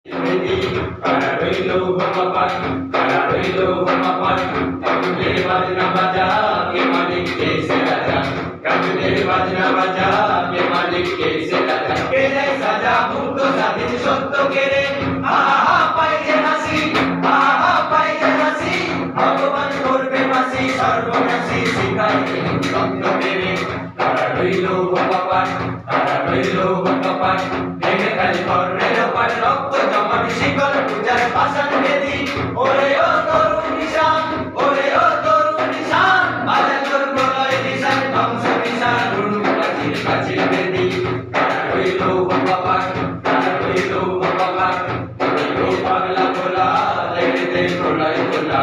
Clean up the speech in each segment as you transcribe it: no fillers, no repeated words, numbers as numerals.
Para rilo papan, para rilo papan, kabule bajna baja, ke malik ke se raja, kabule bajna baja, ke malik ke se raja, ke jai saja bhukto sadin sotto ke re, aha pai je hasi, aha pai je hasi, bhagwan korbe masi, sarvonasi sikhai rotno mere, para rilo papan, para rilo papan, ভেঙে খালি কর্ণের ওপর রক্ত জমাট শিকল পূজার পাষাণ বেদি ওরে ও তরুণ নিশান ওরে ও তরুণ নিশান বাজা তোর গলায় নিশান ধ্বংস নিশান রুনু প্রাচীর প্রাচীর বেদি তারা রইল বাবার তারা রইল বাবার ওরে ও পাগলা ভোলা লেগে দে প্রলয় ভোলা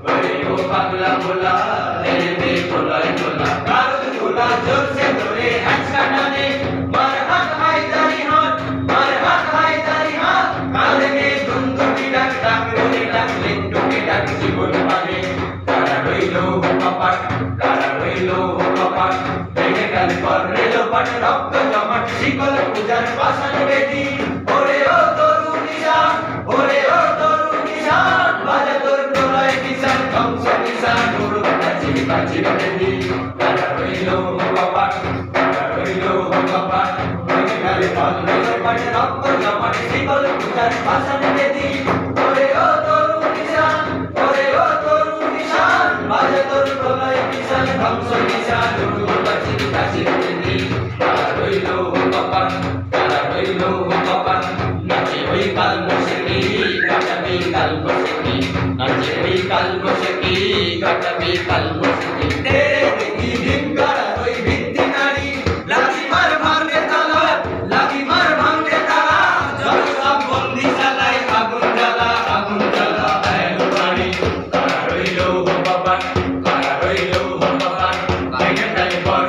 ওরে ও পাগলা ভোলা লেগে দে প্রলয় ভোলা কারণ ভোলা জোরসে ধরে হ্যাঁচকা টানে মার হাত হায়দারি হাত মার হাত হায়দারি হাত কাঁধে নে ধুমধুমি ডাক ডাক রোলে ডাক লেট্টুকে ডাক জীবন মানে কারা রইল কপাট কারা রইল কপাট ভেঙে গেল কর্ণের পাট রক্ত জমাট শিকল পূজার পাষাণ বেদি ওরে ও তরুণ নিশান ওরে ও তরুণ নিশান বাজা তোর প্রলয় নিশান ধ্বংস নিশান গুরু প্রাচীর প্রাচীর বেদি কারা রইল কপাট কারা রইল কপাট ভেঙে গেল কর্ণের পাট রক্ত জমাট শিকল পূজার পাষাণ বেদি ওরে ও তরুণ নিশান ওরে ও তরুণ নিশান বাজা তোর প্রলয় নিশান ধ্বংস নিশান গুরু প্রাচীর প্রাচীর বেদি কারা রইল কপাট কারা রইল কপাট নাচে ওই কাল বসেকি কাটাবি কাল বসেকি নাচে ওই কাল বসেকি কাটাবি কাল বসেকি তেরে দেখি ভীমকারা ওই ভিত্তি নারী লাঠি মার ভাঙে তালা লাঠি মার ভাঙে তালা যত সব বন্দি চালায় আগুন জ্বালা এলো বাড়ি কারা রইল বাবা কারা রইল বাবা ভেঙে ফেলে বড়